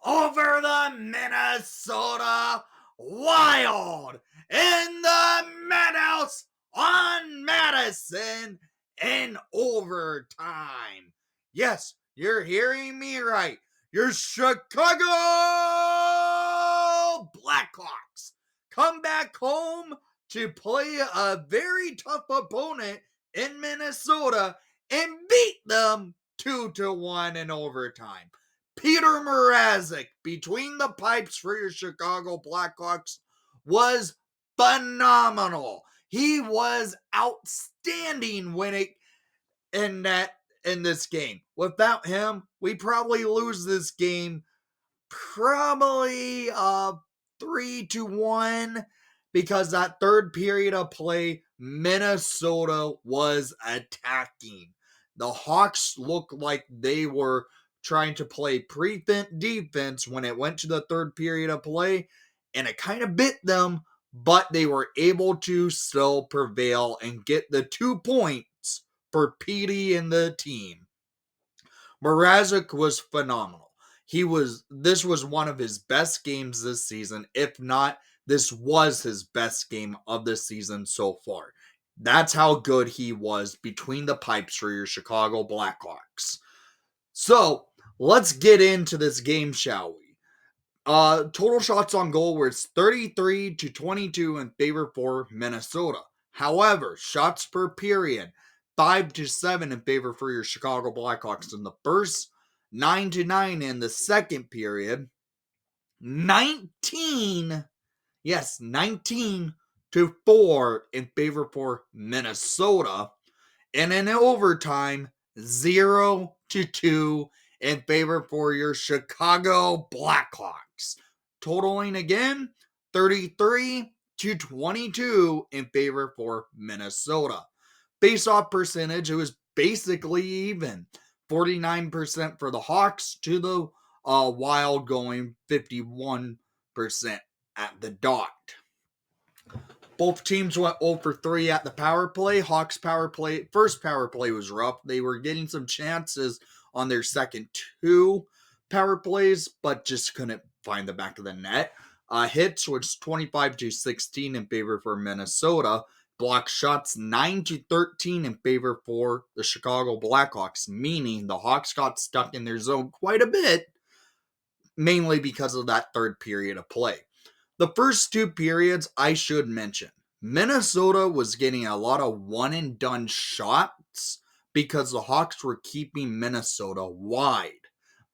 over the Minnesota Wild in the Madhouse on Madison in overtime. Yes, you're hearing me right. Your Chicago Blackhawks come back home to play a very tough opponent in Minnesota and beat them 2-1 in overtime. Peter Mrazek between the pipes for your Chicago Blackhawks was phenomenal. He was outstanding in this game. Without him, we probably lose this game probably 3-1 because that third period of play, Minnesota was attacking. The Hawks looked like they were trying to play prevent defense when it went to the third period of play, and it kind of bit them, but they were able to still prevail and get the 2 points for Petey and the team. Mrazek was phenomenal. This was one of his best games this season. If not, this was his best game of the season so far. That's how good he was between the pipes for your Chicago Blackhawks. So, let's get into this game, shall we? Total shots on goal were 33-22 in favor for Minnesota. However, shots per period, 5-7 in favor for your Chicago Blackhawks in the first, 9-9 in the second period, 19 to 4 in favor for Minnesota, and in overtime, 0-2 in favor for your Chicago Blackhawks. Totaling again, 33-22 in favor for Minnesota. Face-off percentage, it was basically even. 49% for the Hawks to the Wild going 51% at the dot. Both teams went 0-3 at the power play. Hawks first power play was rough. They were getting some chances on their second 2 power plays, but just couldn't find the back of the net. Hits was 25-16 in favor for Minnesota. Block shots 9-13 in favor for the Chicago Blackhawks, meaning the Hawks got stuck in their zone quite a bit, mainly because of that third period of play. The first 2 periods, I should mention, Minnesota was getting a lot of one-and-done shots because the Hawks were keeping Minnesota wide.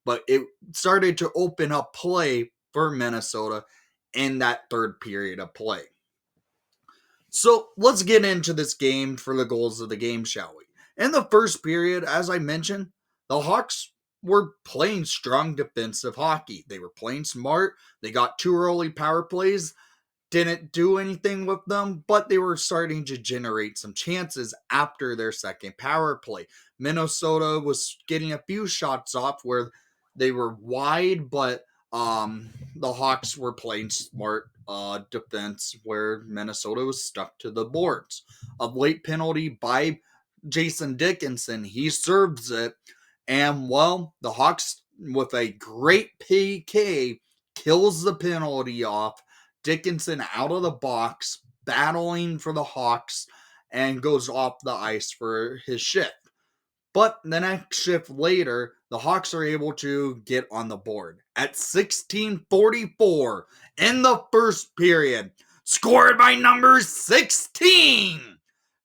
But it started to open up play for Minnesota in that third period of play. So let's get into this game for the goals of the game, shall we? In the first period, as I mentioned, the Hawks were playing strong defensive hockey. They were playing smart. They got 2 early power plays. Didn't do anything with them, but they were starting to generate some chances after their second power play. Minnesota was getting a few shots off where they were wide, but the Hawks were playing smart defense where Minnesota was stuck to the boards. A late penalty by Jason Dickinson. He serves it. And, well, the Hawks, with a great PK, kills the penalty off. Dickinson out of the box, battling for the Hawks, and goes off the ice for his shift. But the next shift later, the Hawks are able to get on the board. At 16:44 in the first period, scored by number 16,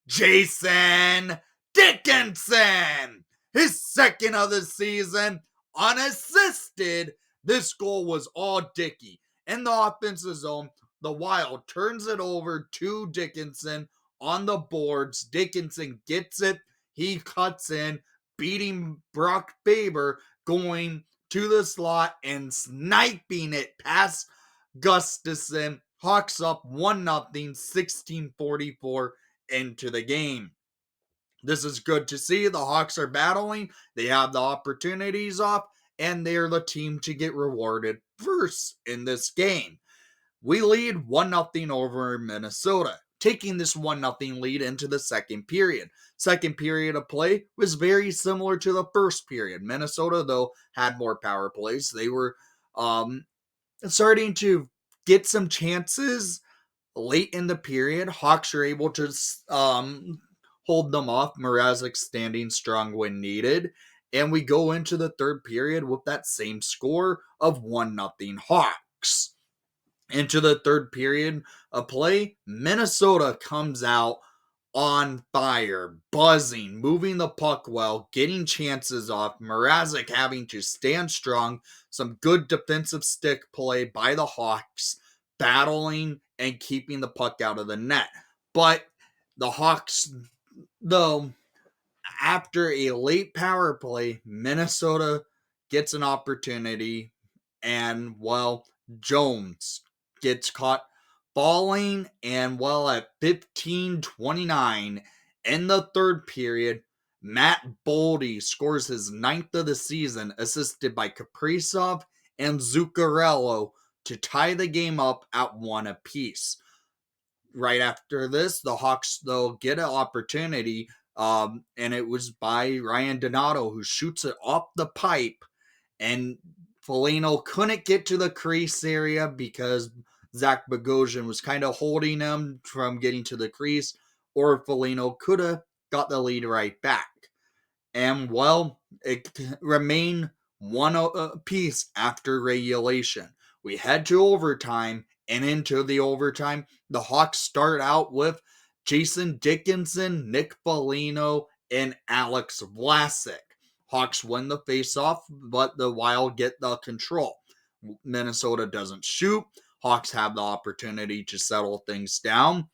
Jason Dickinson. His second of the season, unassisted. This goal was all Dickey. In the offensive zone, the Wild turns it over to Dickinson on the boards. Dickinson gets it. He cuts in, beating Brock Faber, going to the slot and sniping it past Gustafsson. Hawks up 1-0, 16:44 into the game. This is good to see. The Hawks are battling. They have the opportunities off, and they're the team to get rewarded first in this game. We lead 1-0 over Minnesota, taking this 1-0 lead into the second period. Second period of play was very similar to the first period. Minnesota, though, had more power plays. They were um, starting to get some chances late in the period. Hawks are able to hold them off. Mrazek standing strong when needed. And we go into the third period with that same score of 1-0 Hawks. Into the third period of play, Minnesota comes out on fire, buzzing, moving the puck well, getting chances off. Mrazek having to stand strong. Some good defensive stick play by the Hawks, battling and keeping the puck out of the net. But the Hawks, though, after a late power play, Minnesota gets an opportunity, and, well, Jones gets caught falling, and, well, at 15:29 in the third period, Matt Boldy scores his 9th of the season, assisted by Kaprizov and Zuccarello to tie the game up at 1 apiece. Right after this, the Hawks, though, get an opportunity, and it was by Ryan Donato, who shoots it off the pipe, and Foligno couldn't get to the crease area because Zach Bogosian was kind of holding him from getting to the crease, or Foligno could have got the lead right back. And, well, it remained 1 apiece after regulation. We head to overtime, and into the overtime, the Hawks start out with Jason Dickinson, Nick Foligno, and Alex Vlasic. Hawks win the faceoff, but the Wild get the control. Minnesota doesn't shoot. Hawks have the opportunity to settle things down.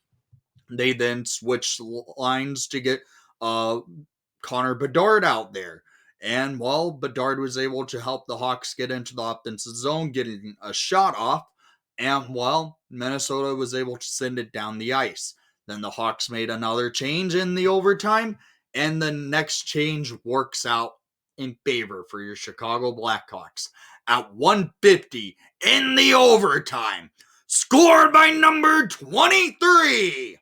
They then switch lines to get Connor Bedard out there. And, well, Bedard was able to help the Hawks get into the offensive zone, getting a shot off. And, well, Minnesota was able to send it down the ice. Then the Hawks made another change in the overtime, and the next change works out in favor for your Chicago Blackhawks. At 1:50 in the overtime, scored by number 23,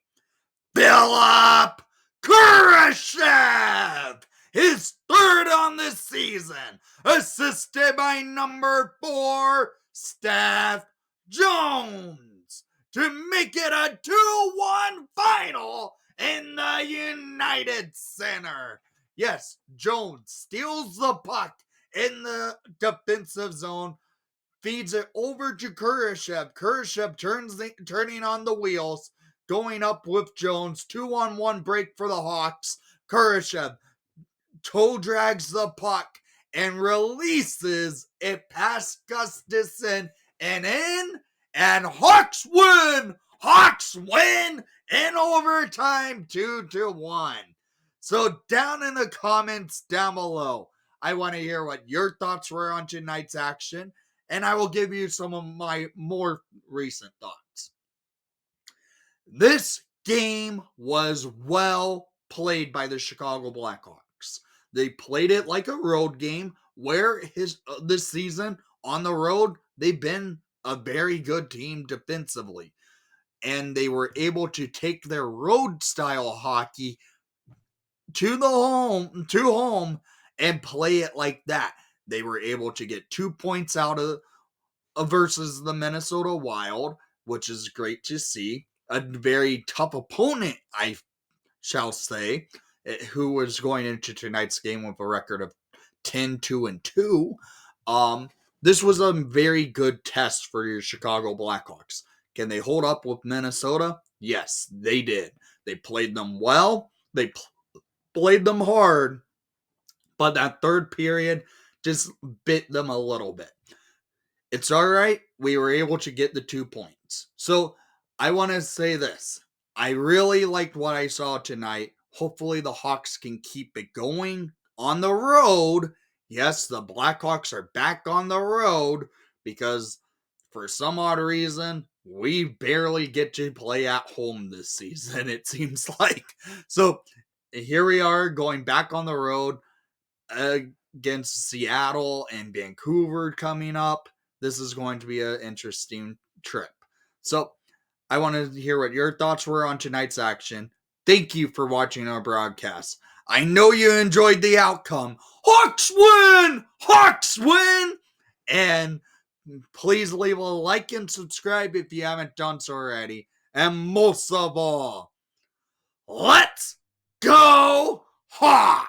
Philip Kurashev, his third on this season, assisted by number 4, Steph Jones, to make it a 2-1 final in the United Center. Yes, Jones steals the puck in the defensive zone, feeds it over to Kurashev. Kurashev turning on the wheels, going up with Jones. 2-on-1 break for the Hawks. Kurashev toe drags the puck and releases it past Gustafson and in. And Hawks win! Hawks win in overtime 2-1. So down in the comments down below, I want to hear what your thoughts were on tonight's action, and I will give you some of my more recent thoughts. This game was well played by the Chicago Blackhawks. They played it like a road game, where this season on the road, they've been a very good team defensively. And they were able to take their road style hockey to home and play it like that. They were able to get 2 points out of versus the Minnesota Wild, which is great to see. A very tough opponent, I shall say, who was going into tonight's game with a record of 10-2-2. This was a very good test for your Chicago Blackhawks. Can they hold up with Minnesota? Yes, they did. They played them well. They played them hard, but that third period just bit them a little bit. It's all right. We were able to get the 2 points. So I want to say this. I really liked what I saw tonight. Hopefully the Hawks can keep it going on the road. Yes, the Blackhawks are back on the road because for some odd reason, we barely get to play at home this season, it seems like. So here we are going back on the road against Seattle and Vancouver coming up. This is going to be an interesting trip. So I want to hear what your thoughts were on tonight's action. Thank you for watching our broadcast. I know you enjoyed the outcome. Hawks win! Hawks win! And Please leave a like and subscribe if you haven't done so already. And most of all, let's go Hawks!